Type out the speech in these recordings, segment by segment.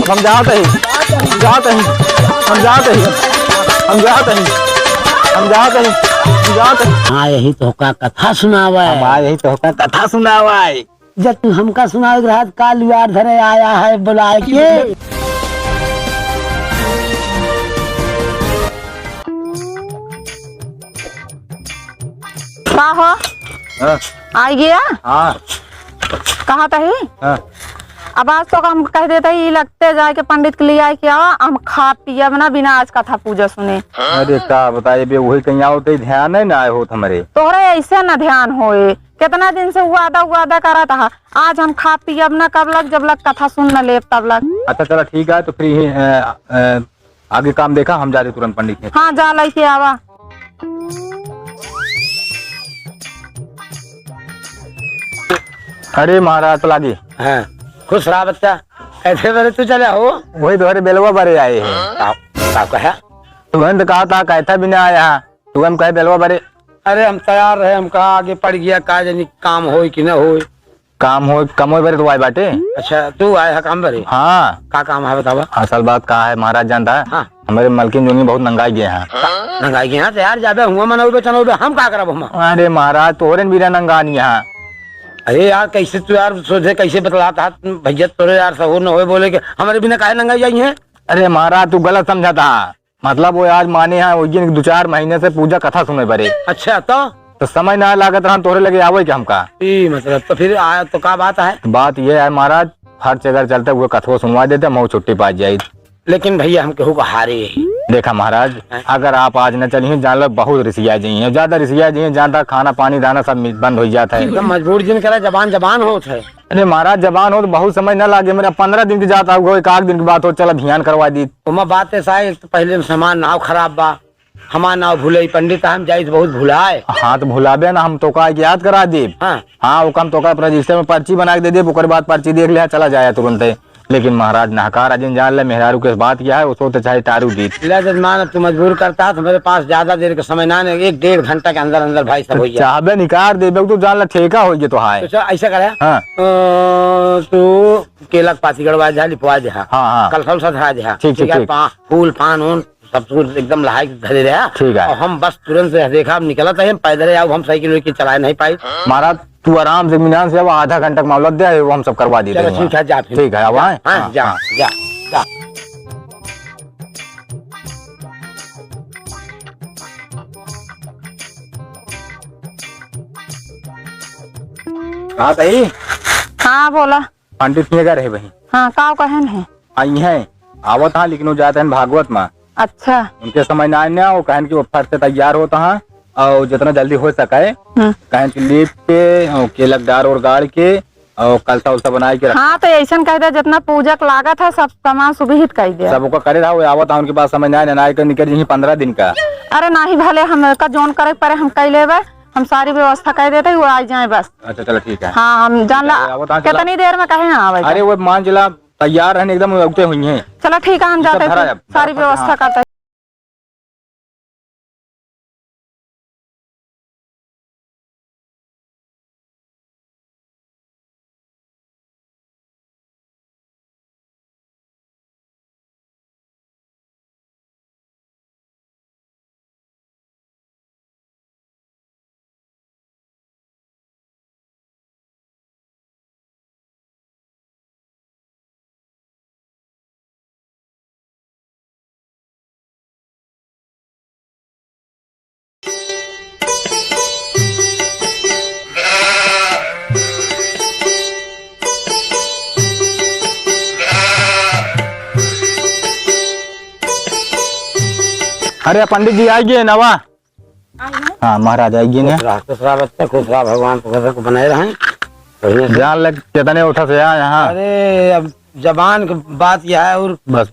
हम जाते ही हम जाते ही हम जाते ही हम जाते ही हम जाते ही हम जाते ही। हाँ यही तो का कथा सुनावा हाँ यही तो का कथा सुनावा है। जब तू हमका सुनाओ रात काल यार धरे आया है बुलाए के। का हो आ गया? हाँ कहाँ था ही? अब आज तो हम कह देते ही लगते जाए के पंडित के लिए आए क्या हम खा पिया बना बिना आज कथा पूजा सुने। अरे का बताइए बे वही कहीं आओ तो ध्यान है ना आए हो हमारे तोहरे ऐसे न ध्यान होए कितना दिन से वादा करा था आज हम खा पिया बना कब लग जब लग कथा सुन न ले तब लग। अच्छा चलो ठीक है तो फिर आगे काम देखा हम जाते तुरंत पंडित के। हाँ जा लेके आवा। अरे महाराज तो लागे हाँ खुश रहा बच्चा कैसे बरे तू चले हो? वही तो बेलवा बरे आए हैं। कहा तुरंत कहा था कहता भी नहीं आया तुम कहे बेलवा बरे। अरे हम तैयार रहे हम कहा आगे पड़ गया का जानी काम हो कि न हो। काम हो कम हो बरे तो आए बाटे। अच्छा तू आया है काम बरे? हाँ का काम है बतावा। असल बात कहा है महाराज जानता है हाँ हमारे मलकिन जोनी बहुत नंगाई गए हैं। नंगाई गए हैं यार जाबे हुआ मनोबे चनोबे हम का करब हम। अरे महाराज तोरे बीरा नंगानी यहाँ। अरे यार कैसे तू यार सोचे कैसे बतलाता भैया तोरे यार सहूर न हो बोले के हमारे बिना काहे नंगाई जाई है। अरे महाराज तू गलत समझा था मतलब वो आज माने हैं वो 2-4 महीने से पूजा कथा सुने बरे। अच्छा तो समय ना लागत रहा तोरे लगे आवो क्या हमका मतलब तो फिर आया तो क्या बात है? बात ये है महाराज हर जगह चलते हुए कथवा सुनवा देते हम छुट्टी पा जाये। लेकिन भैया हम केहू को हारे। देखा महाराज अगर आप आज न चलिए जान लो बहुत रिसिया जाइए ज्यादा रिसिया जाइए ज्यादा खाना पानी दाना सब बंद हो जाता है। मजबूर जिन करा जबान होता है। अरे महाराज जबान हो तो बहुत समय न लागे मेरा 15 दिन की जाता होगा 1 दिन की बात हो चला ध्यान करवा दी। बात ऐसा है तो पहले सामान नाव खराब बा हमारा नाव भूले पंडित हम जाए बहुत भुलाए। हाँ तो भुलाबे ना हम तो का याद करा दे। हाँ वो कम तो का रजिस्टर में पर्ची बना के दे दे बाद पर्ची देख लिया चला जाए तुरंत। लेकिन महाराज नहकार अजिन जान ले मेहरारू के बात क्या है उसको तो चाहे टारू दी जजमान तू मजबूर करता तो मेरे पास ज्यादा देर का समय ना 1-1.5 घंटा के अंदर अंदर भाई सब हो गया। चाहबे निकार दे तू जान ले ठेका हो गया तो हाय तो ऐसा करे हाँ। तू केला पाती गड़वा जा लिपवा दे। हाँ कल फल सधा दे ठीक फूल पान उन सब कुछ एकदम लहाई धरे रहा। ठीक है हम बस तुरंत से देखा निकला था हम पैदल आओ हम साइकिल लेके चला नहीं पाई। महाराज तू आराम से मिनान से आधा घंटा का मामला दे वो हम सब करवा देते हैं। ठीक है जा ठीक है अब आए जा जा जा। हाँ सही हाँ बोला पंडित नहीं रहे भाई। हाँ का कहन है आई है आवत हाँ लेकिन वो जाते हैं भागवत में। अच्छा उनके समय ना आने वो कहन की वो फट से तैयार होता है और जितना जल्दी हो सके कहन की लीप के केलक डार और गाड़ के और कलसा उलसा बना के। हाँ तो ऐसा कह दे जितना पूजा का लागत है सब सामान सुबह कह दे सबको करे रहा वो आवत उनके पास समय ना कर निकल 15 दिन का। अरे नहीं भले हम का जोन करे परे हम कह लेवे हम सारी व्यवस्था कर देते वो आ जाए बस। अच्छा चलो ठीक है। हाँ हम जान ला कितनी देर में कहे ना आवे। अरे वो मान चला तैयार रहने एकदम उगते हुई है। चलो ठीक है हम जाते हैं सारी व्यवस्था करते। अरे पंडित जी आइए नवा। हाँ महाराज आइए ने खुश रहा भगवान को बनाए रहे जान लग कितने उठा से यहाँ। अरे अब जबान की बात यह है और बस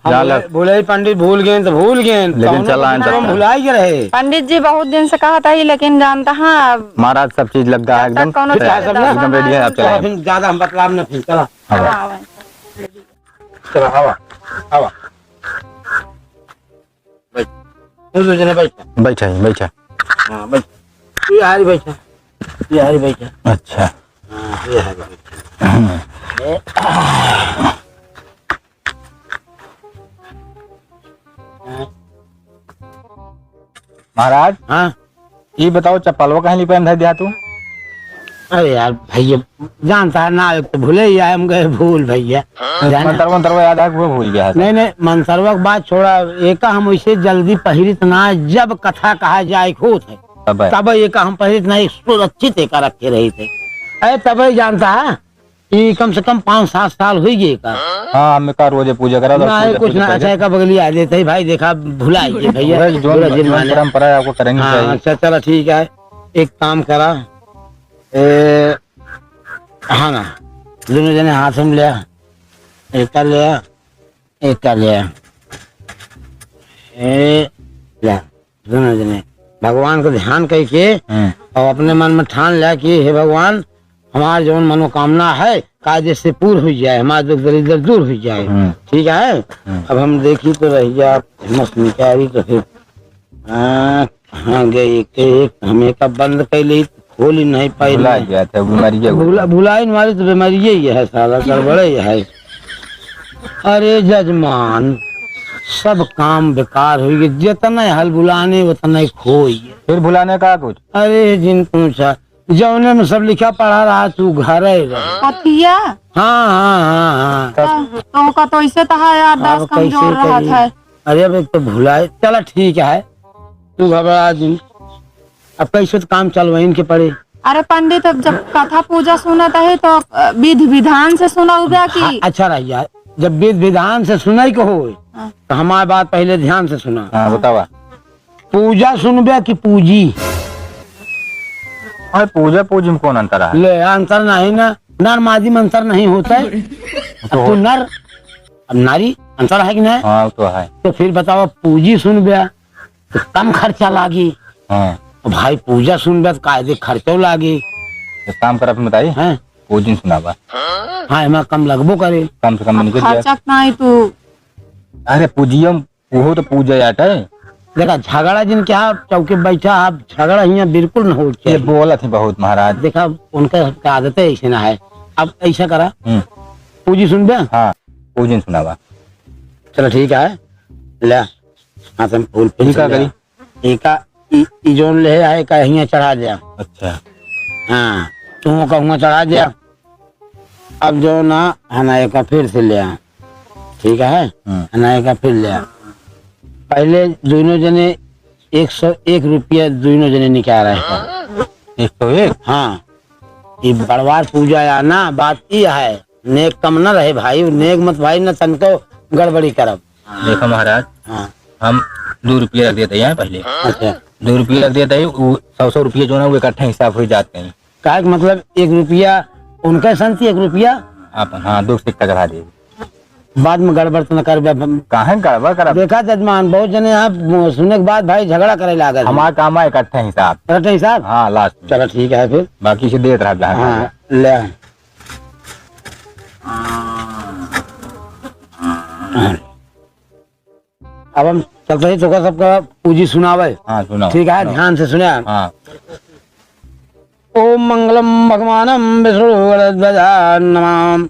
भूले पंडित भूल गए तो भूल गए लेकिन चला भुलाई के रहे। पंडित जी बहुत दिन से कहा था लेकिन जानता है महाराज सब चीज लग रहा है एकदम रेडी है। आप चले ज्यादा हम बतलाव न फिर चला चलो हवा हवा बैठा बैठा हाँ बैठा बैठा। अच्छा महाराज हाँ ये बताओ चप्पलवा कहीं लिपा धर दिया तू? अरे यार भैया जानता है ना, एक तो भूले ही आए हम गए भूल भैया। मंतरवा मंतरवा याद है वो भूल गया है। नहीं नहीं मंसरवा की बात छोड़ा, एक हम वैसे जल्दी पहिरित ना, जब कथा कहा जाए खोत है तब एक हम पहिरित नहीं सुरक्षित एक रखे रहे थे। अरे तब जानता है ये कम से कम 5-7 साल हुई गए का। हाँ हमें का रोजे पूजा करा ना कुछ ना अच्छा का बगली आ देते ही भाई, देखा भुलाइए भैया जो परंपरा है आपको करेंगे हाँ, चाहिए। अच्छा चलो ठीक है, एक काम करा हाँ ना दोनों जने हाथ में लिया, एक कर लिया एक कर लिया दोनों जने भगवान को ध्यान करके और अपने मन में ठान लिया कि हे भगवान हमारा जो मनोकामना है कायदे से पूर्ण हो जाए, हमारा दुख दरिद्र दूर हो जाए। ठीक है अब हम देखी तो रह गया मस्त निकाली तो फिर हाँ गई एक हमें कब बंद कर ली खोल ही नहीं पाई। भुलाई मारी तो बीमारी यही है साला गड़बड़े है। अरे जजमान सब काम बेकार हो गए, जितना हल बुलाने उतना खोई। फिर भुलाने का कुछ? अरे जिन पूछा जौने में सब लिखा पढ़ा रहा तू घर पतिया हाँ तो का तो ऐसे तहा यार दास कमजोर रहा था। अरे अब एक तो भुलाए, चला ठीक है तू घबरा दिन, अब कैसे तो काम चलवाई इनके पड़े। अरे पंडित अब जब कथा पूजा सुनता है तो विधि विधान से सुना होगा कि अच्छा रहिया, जब विधि विधान से सुनाई को हो तो हमारी बात पहले ध्यान से सुना। बतावा पूजा सुनबे की पूजी? अरे पूजा पूजी में कौन अंतर है? ले अंतर नहीं ना, नर मादी में अंतर नहीं होता है। तो नर अब नारी अंतर है कि नहीं? हाँ तो है। तो फिर बताओ पूजी सुनबे तो कम खर्चा लागी। हाँ भाई पूजा सुनबे तो कायदे खर्चो लागी। तो काम कर बताइए हैं पूजी सुनावा। हाँ एमा कम लगबो करे, कम से कम निकल खर्चा नहीं तू। अरे पूजियो वो तो पूजा जाता है। देखा झगड़ा जिन क्या चौके बैठा आप झगड़ा यहाँ बिल्कुल न हो। ये बोला थी बहुत महाराज। देखा उनका आदत है ऐसे ना है। अब ऐसा करा पूजी सुनबे? हाँ पूजी सुनावा। चलो ठीक है ले हाँ तुम फूल करी एका जोन ले आए का यहाँ चढ़ा दिया। अच्छा हाँ तुम कहूँगा चढ़ा दिया। अब जो ना हनाए का फिर से ले आ, ठीक है हनाए का फिर ले आ। पहले दोनों जने 101 रुपया दोनों जने निकाल रहे हैं। 101? हाँ ये बड़वार पूजा या ना बात ये है, नेक कम न रहे भाई, नेक मत भाई न तन को गड़बड़ी करब। देखो महाराज हाँ हम 2 रुपये रख देते हैं पहले। अच्छा 2 रुपये रख देते हैं, 100 रुपये जो ना वो इकट्ठा हिसाब हो जाते हैं। का मतलब 1 रुपया उनका संति 1 रुपया अपन हाँ 2 सिक्का चढ़ा दे, बाद में गड़बड़ तो न कर। कहाँ गड़बड़ कर? देखा जजमान बहुत जने आप सुनने के बाद भाई झगड़ा करे लागल। हमारा काम है इकट्ठा हिसाब। इकट्ठा हिसाब हाँ लास्ट। चलो ठीक है फिर बाकी से देते रहा। हाँ ले अब हम चलते ही तो सबका पूजी सुनावे। हाँ सुना ठीक है ध्यान से सुने। हाँ ओम मंगलम भगवानम विष्णु नमः।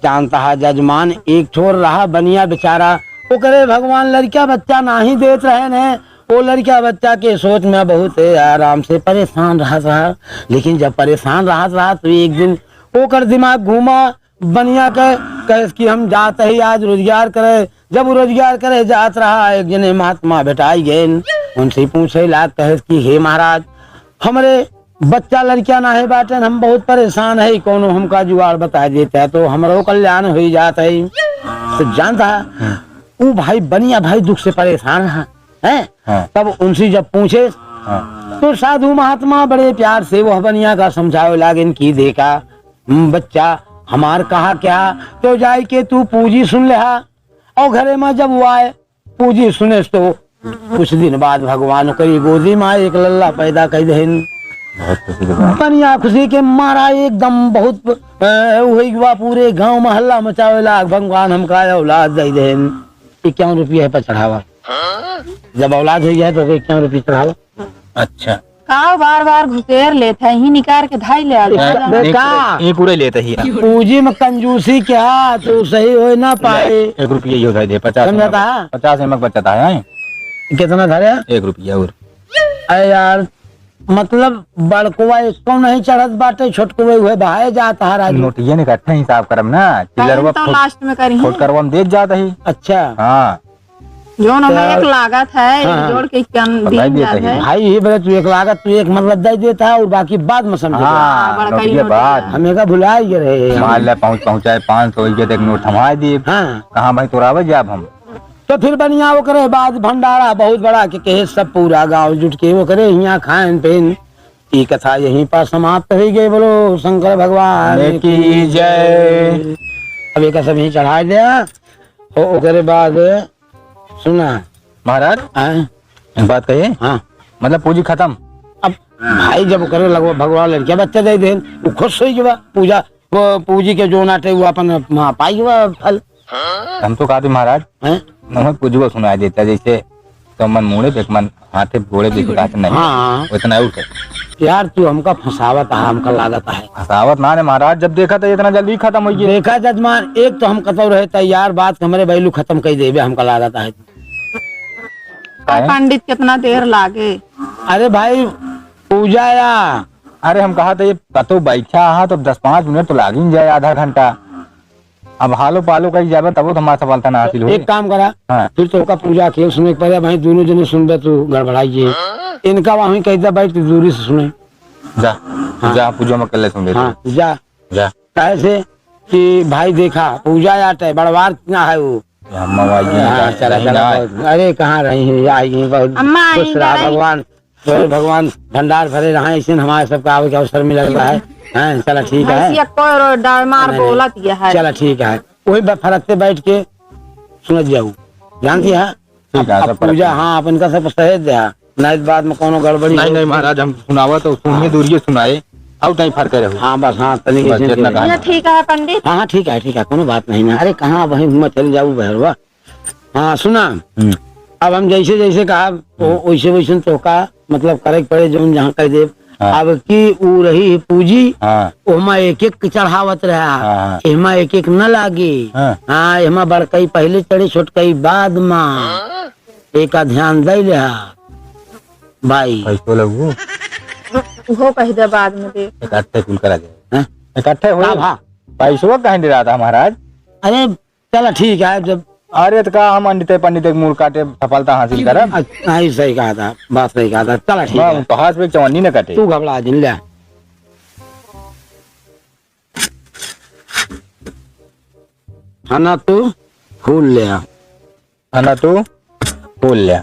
जानता है जजमान एक छोर रहा बनिया बेचारा, वो करे भगवान लड़का बच्चा ना ही देत रहे ने। वो लड़का बच्चा के सोच में बहुत आराम से परेशान रहा, लेकिन जब परेशान रहा तो एक दिन वो कर दिमाग घूमा बनिया कहे कि हम जाते ही आज रोजगार करे। जब रोजगार करे जात रहा एक जने महात्मा बेटाई गए, उनसे पूछे लाग कहे कि हे महाराज हमारे बच्चा लड़किया ना है बाटन, हम बहुत परेशान है, कोनो हमका जुगाड़ बता देता है तो हमारो कल्याण हो जाता है। तो जानता है वो भाई बनिया भाई दुख से परेशान है। तब उनसे जब पूछे तो साधु महात्मा बड़े प्यार से वह बनिया का समझावे लागे कि देखा बच्चा हमार कहा क्या तो जाए के तू पूजी सुन ले। और घरे में जब वो आए पूजी सुने तो कुछ दिन बाद भगवान करी गोदी में एक लल्ला पैदा कर दे। बनिया खुशी के मारा एकदम बहुत हुआ, पूरे गांव मोहल्ला मचावे लाग भगवान हमका औलाद दे दे। 51 रुपया पर चढ़ावा। जब औलाद हो गया तो 51 रुपये चढ़ावा। अच्छा का बार बार घुसेर लेता ही निकाल के धाई ले देखा ये पूरे लेते ही पूजी में कंजूसी क्या तो सही हो ना पाए। 1 रुपया ये होता है 50 समझाता है 50 एमक बचता है। कितना धरे 1 रुपया और अरे यार मतलब बड़कुआ इसको नहीं चढ़त बाटे, छोटकुआ हुए बहाए जाता है राजू। नोटिये ने इकट्ठा हिसाब करम ना, चिल्लरवा तो लास्ट में करी छोट करवा हम देख जाता ही। अच्छा हाँ जो ना एक लागत है हाँ। जोड़ के बताई देता है ही। भाई ये बोले तू एक लागत तू एक मतलब दे देता है और बाकी बाद में समझ हाँ बड़का ही नोटिये नोट बाद हमें का भुला ही रहे। मान ले पहुँचाए 500 के एक नोट थमा दिए। हाँ कहाँ भाई तोरावे जाब हम। तो फिर बढ़िया वो करे बाद भंडारा बहुत बड़ा के सब पूरा गांव जुट के वो करे यहाँ खान पीन की कथा यहीं पर समाप्त हो गई। बोलो शंकर भगवान की जय। अब एक सब यहीं चढ़ा दिया। ओकरे बाद सुना महाराज हाँ एक बात कहिए, हाँ मतलब पूजी खत्म। अब भाई जब वो करे लगभग भगवान लड़किया बच्चे दे दे वो खुश हो गया। पूजा वो पूजी के जो नाटे वो अपन पाई हुआ फल। हम तो कहते महाराज हैं? मैं पूजवा सुनाई देता जैसे तो मन मुड़े पे मन हाथे घोड़े पे कहते नहीं हाँ इतना उठे यार तू हमका फंसावत है, हमका लागत है। हसावत ना ने महाराज, जब देखा था इतना जल्दी खत्म हो गई। देखा जजमान एक तो हम कतौ रहे तैयार बात हमारे बैलू खत्म कर देवे हमका लागत है। पंडित कितना देर लागे। अरे भाई पूजा या अरे हम कहा था ये कतो बैठा हाँ तो 10-5 मिनट तो लाग ही जाए, आधा घंटा। अब हालो पालो कहीं जाए तब तो हमारा सफलता ना हासिल हो। एक काम करा हाँ। फिर तो का पूजा किया सुने के पहले भाई दोनों जने सुनबे तू गड़बड़ाइए इनका वहीं कहता भाई तू दूरी से सुने। जा जा पूजा में कल सुन हाँ जा जा कैसे कि भाई देखा पूजा आटे बड़वार कितना है वो। हाँ, चला चला अरे कहाँ रही है आई बहुत अम्मा आई खुश रहा भगवान भगवान भंडार भरे रहे इसे हमारे सबका आवे का अवसर मिल रहा है। हाँ चला ठीक है ऐसी कोई डरमार बोलत ये है। चला ठीक है वही फरकते बैठ के सुनत जाऊ जानती है। ठीक है, अब सब पूजा हाँ अपन का सब सहेज दिया नहीं बाद में कोनो गड़बड़ी नहीं नहीं महाराज हम सुनावा तो सुनिए दूरिये सुनाए आउट नहीं फर्क रहो। हाँ बस हाँ तनी बस जितना कहा। ये ठीक है पंडित। हाँ ठीक है कोनो बात नहीं ना। अरे कहाँ वही मैं चल जाऊ भैरवा। हाँ सुना अब हम जैसे जैसे कहा वैसे वैसे तो का मतलब करे पड़े जो जहाँ कर दे। हाँ। अब की ऊ रही पूजी हाँ ओमा एक एक चढ़ावत रहा हाँ। एमा एक एक न लागे। हाँ। हाँ एमा बड़कई पहले चढ़े छोटकई बाद में एक ध्यान दे रहा भाई। पैसो लगू वो कह दे बाद में दे। इकट्ठे कुल करा जाए हैं? इकट्ठे हो हाँ। पैसो कहीं दे रहा था महाराज। अरे चला ठीक है जब अरे तो कहा हम पंडित मूल काटे सफलता हासिल करब। हाँ सही कहा था बात सही कहा था। चला ठीक है तो हाथ पे चवन्नी न कटे। तू घबरा जिन ले खाना तू फूल ले आ। खाना तू फूल ले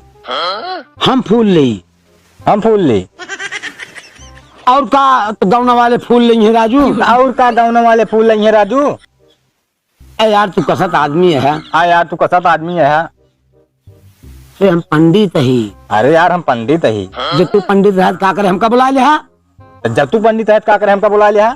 हम फूल ले हम फूल ले और का तो गौना वाले फूल लेंगे राजू। और का गाँव वाले फूल नहीं है राजू। ए यार तू कसत आदमी है। हाँ यार तू कसत आदमी है। ए, हम पंडित ही। अरे यार हम पंडित ही। जब तू पंडित रह का करे हमका बुला ले। जब तू पंडित है का करे हमका बुला लिया।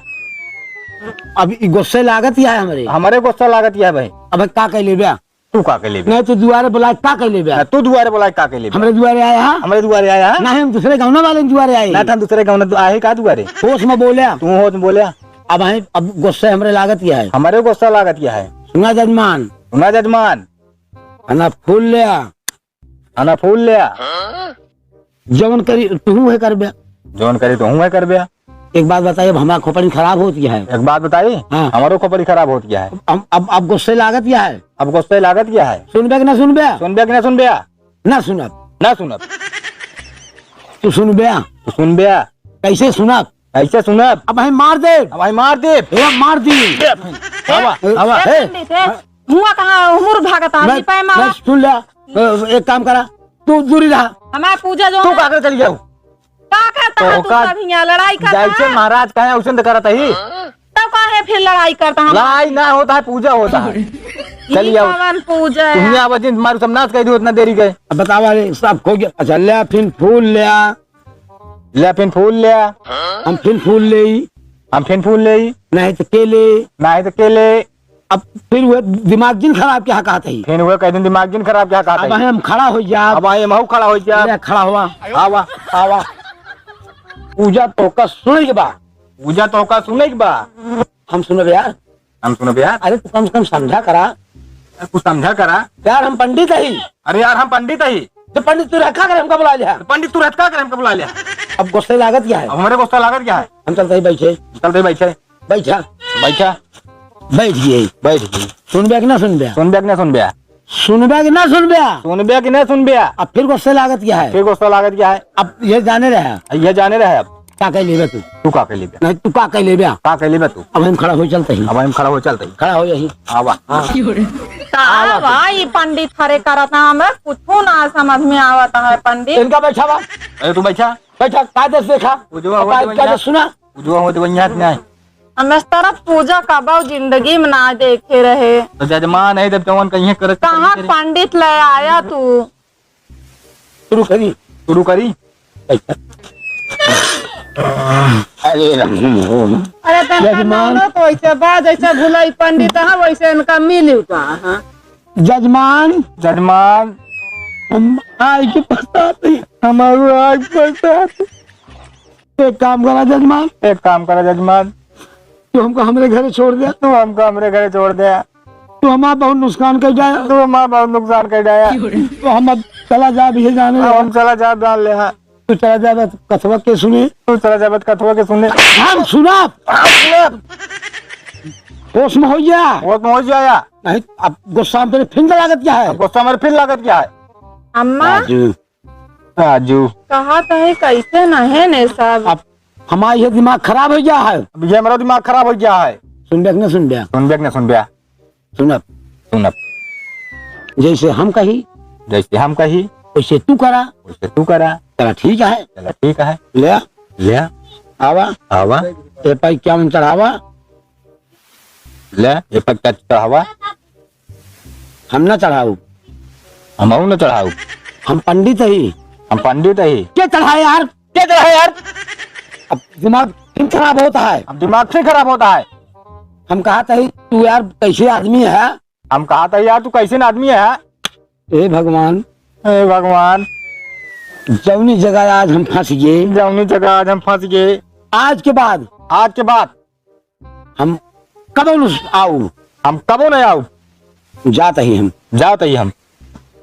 अब गुस्से लागत ही है हमारे हमारे गुस्सा लागत है भाई। अब का कह ले बया तू का के ले नहीं तू दुआरे बुला का कह ले बया तू दुआरे बुला का के ले हमारे दुआरे आया है हमारे दुआरे आया है ना हम दूसरे गौना वाले दुआरे आए ना था दूसरे गाँव में आए का दुआरे होश में बोले तू हो तो बोलिया। अब गुस्से हमरे लागत ही है। हमारे गुस्सा लागत है। सुना जजमान सुना जजमान खाना फूल ले आ खाना फूल ले जवन करी तू है कर बया। जोन करे तो हूँ है कर बिया। एक बात बताइए हमारा खोपड़ी खराब होती है। एक बात बताई हाँ। हमारो खोपड़ी खराब होती है। अब गुस्से लागत क्या है। अब गुस्से लागत क्या है। सुनबे कि ना सुनबे सुनबे कि ना सुनबे ना सुनब ना सुनब तू सुनबे तो सुनबे कैसे सुनब ऐसे सुनब। अब हम मार दे अब भाई मार दे मार दी हवा हवा ए, पंडित है मुआ कहाँ उमुर भागत आदमी पे मारा। सुन ले एक काम करा तू दूरी रहा। हमारा पूजा जो तू है, का के चल जाओ का करता है तू सब यहाँ लड़ाई करता जैसे है। महाराज कहे उसे तो करता ही। तब काहे फिर लड़ाई करता है। लड़ाई ना होता है पूजा होता है। चलिए आओ कौन पूजा तुमने है। आवाज तुम्हारे समनाश कह दी उतना देरी गए। अब बतावा रे सब खो गया। अच्छा ले फिर फूल ले आ ले फिर फूल ले हम फिर फूल ले हम फिर फूल ले नहीं तो केले। ना है तो केले। अब फिर वो दिमाग जिन खराब क्या कहते ही। फिर हुए कह दिन दिमाग जिन खराब क्या अब कहा हम खड़ा हो जा। अब आए महू खड़ा हो जा। ले, खड़ा हुआ आवा आवा पूजा तो का सुने के बाद पूजा तो का सुने के बा हम सुनब यार। हम सुनो यार। अरे तू कम से कम समझा करा कुछ समझा करा यार हम पंडित ही। अरे यार हम पंडित ही तो पंडित तू रखा कर हमका बुला लिया। पंडित तू रहता कर हमको बुला लिया। अब गुस्से लागत क्या है? अब हमारे गुस्सा लागत क्या है? हम चलते ही बैठे। चलते बैठे। बैठा बैठा बैठ गए। बैठ गई। सुन बे कि ना सुन बे? सुन बे कि ना सुन बे? सुन बे कि ना सुन बे? सुन बे कि नहीं सुन बे? अब फिर गुस्से लागत क्या है? फिर गुस्सा लागत क्या है? अब ये जाने रहे ये जाने रहे। अब क्या कह ले तू? तू का ले बे? नहीं तू का कह ले बे? का ले बे तू? अब हम खड़ा हो चलते ही। अब हम खड़ा हो चलते। खड़ा हो यही। आवा। का भाई पंडित हरे करता हमें कुछ ना समझ में आवता है पंडित। इनका बैठा हुआ। अरे तू बैठा। बैठा कायदे से देखा। उजवा हो क्या सुना? उजवा हो तो वहीं नहीं। हम इस तरफ पूजा का बहु जिंदगी में ना देखे रहे। तो जजमान है जब जवान कहीं कर। कहाँ पंडित ले आया तू? शुरू करी। शुरू करी। अरे जजमान तो ऐसे बात ऐसे भुलाई पंडित है वैसे इनका मिल जजमान जजमान हम आज के पछताते। हमारे आज पछताते। एक काम करा जजमान। एक काम करा जजमान। तू हमको हमारे घर छोड़ दे। तू हमको हमारे घर छोड़ दे। तू हमारा बहुत नुकसान कर जाए। तू हमारा बहुत नुकसान कर जाया। तो हम अब चला जा भी जाने। हम चला जा डाल ले। तू चला जा कथवा के सुने। तू चला जा कथुआ के सुने। हम सुना होश में हो गया। वो पहुंच जाया। नहीं अब गुस्सा में फिर लागत क्या है? गुस्सा मेरे फिर लागत क्या है? अम्मा राजू कहा है कैसे न है ने सब। अब हमारा ये दिमाग खराब हो गया है। अब ये मेरा दिमाग खराब हो गया है। सुन बे न सुन बे? सुन बे न सुन बे? सुनब सुनब। जैसे हम कही जैसे हम कही वैसे तू करा। वैसे तू करा। चला ठीक है। चला ठीक है। ले ले आवा आवा। ए पाई क्या मन चढ़ावा। ले ये पक्का चढ़ावा। हम ना चढ़ाऊ। हम न चढ़ाऊ। हम पंडित ही। हम पंडित ही। क्या चढ़ाए यार? क्या चढ़ाए यार? अब दिमाग फिर खराब होता है। अब दिमाग फिर खराब होता है। हम कहा था तू यार कैसे आदमी है? हम कहा था यार तू कैसे आदमी है? हे भगवान हे भगवान जौनी जगह आज हम फंस गए। जौनी जगह आज हम फंस गए। आज के बाद हम कब आऊ? हम कबो नहीं आऊ। जाते ही हम जाते ही हम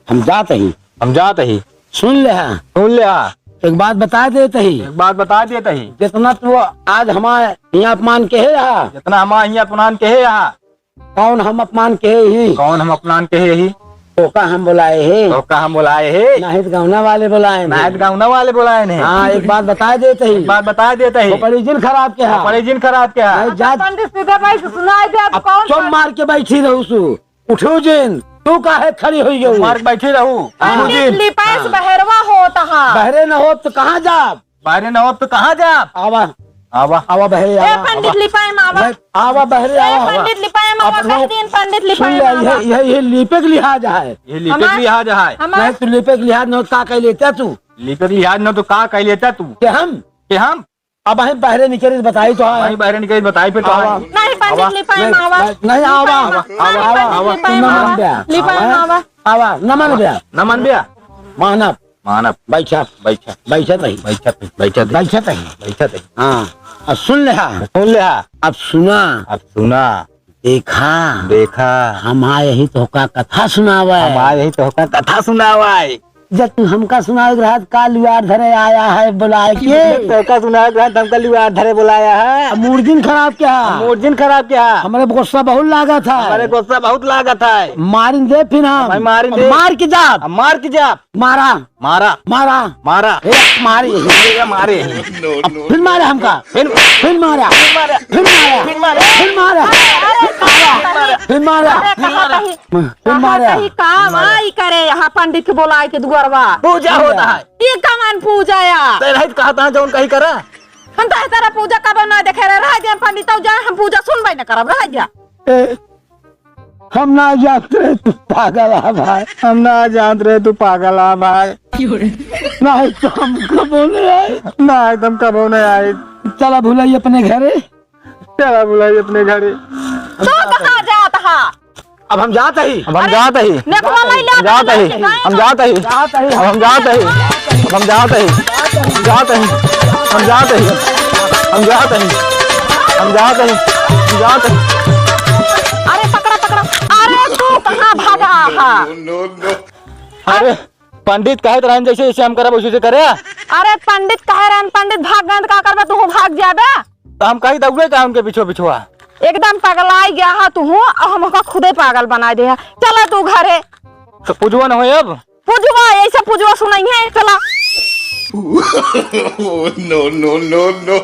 जाते ही हम जाते ही। सुन ले हाँ। सुन ले हाँ। एक बात बता देते ही। एक बात बता देते ही। जितना तू आज हमारे यहाँ अपमान कहे रहा। जितना हमारे यहाँ अपमान कहे यहाँ। कौन हम अपमान कहे ही? कौन हम अपमान कहे ही? ओका हम बुलाए है। ओका हम बुलाए है। नाहित गाँवना वाले बुलाए। नाहित गाँवना वाले बुलाए ने। हाँ एक बात बता देते ही। बात बता देते ही। परिजन खराब के है। परिजन खराब क्या है? पंडित सीधे भाई सुनाई दे। अब चुप मार के बैठी रहू सु। उठो जिन तू काहे खड़ी हुई गई? मार बैठे रहू। पंडित लिपास बहरवा होता है। बहरे न हो तो कहाँ जा? बाहर न हो तो कहाँ जा? आवा आवा आवा बहरे ए आवा। पंडित लिपाए मावा। आवा बहरे आवा। पंडित लिपाए मावा कह दिन पंडित सुन लिपाए ले मावा। ये लिपे के लिहाज है। ये लिपे लिहाज है। नहीं तू लिपे के लिहाज न का कह लेता तू? लिपे लिहाज न तो का कह लेता तू? कि हम अब हम बहरे निकले बताई तो वहीं बाहर निकल बताई फिर तो आवा। नहीं पंडित लिपाए मावा। नहीं आवा आवा लिपाए मावा। लिपाए मावा। आवा न मन बे न मन बिया। मानव मानव बैठा बैठा बैठा नहीं बैठा बैठा बैठा नहीं। बैठा हाँ अब सुन ले हाँ। सुन ले हाँ। अब सुना अब सुना देखा देखा हम आए यही तो का कथा सुनावा है। हमारे यही तो होगा कथा सुनावा है। जब तू हमका सुनाए रहा का लुआर धरे आया है बुलाए के। तो का सुना हमका लिवार धरे बुलाया है। मूर्जिन खराब क्या? मूर्जिन खराब क्या? हमारे गुस्सा बहुत लागा था। हमारे गुस्सा बहुत लागत है। मारिन दे फिर हम मारिन दे। मार के जा मार के जा। मारा मारा मारा मारा मारे मारे फिर मारे हमका फिर मारा फिर मारा फिर मारा फिर मारा फिर मारा फिर मारा। काम आई करे यहाँ पंडित के बुलाए के दुआरवा पूजा होता है। ये कमान पूजा या रहित कहा था जौन कहीं करा। हम तो तेरा पूजा कब ना देखे रह गए पंडित जाए हम पूजा सुनवाई न करब रह गया। हम ना जानते तू पागल है भाई। हम ना जान रहे तू पागल है भाई। नहीं तो हम कब बोले आए। ना एकदम कब नहीं आए। चला भूलाई अपने घरे। चला बुलाई अपने घरे। तो कहाँ जाता है? अब हम जाते ही। अब हम जाते ही। जाते ही हम जाते ही। अब हम जाते ही। अब हम जाते ही। जाते ही हम जाते ही। हम जाते ही। हम जाते ही। हम जाते ही। अरे पकड़ा पकड़ा। अरे तू कहाँ भागा है? अरे पंडित कहे रहन जैसे जैसे हम करब वैसे करे। अरे पंडित कहे रहन, पंडित भाग गए का करबे, तू भाग जाबे। तो हम कहीं दौड़े का उनके पीछे पिछुआ। एकदम पगलाई गया है तू, और हमका खुदे पागल बना दे है। चला तू घरे। तो पूजवा न हो अब। पूजवा ऐसा पूजवा सुनाई है, चला। no, no, no, no.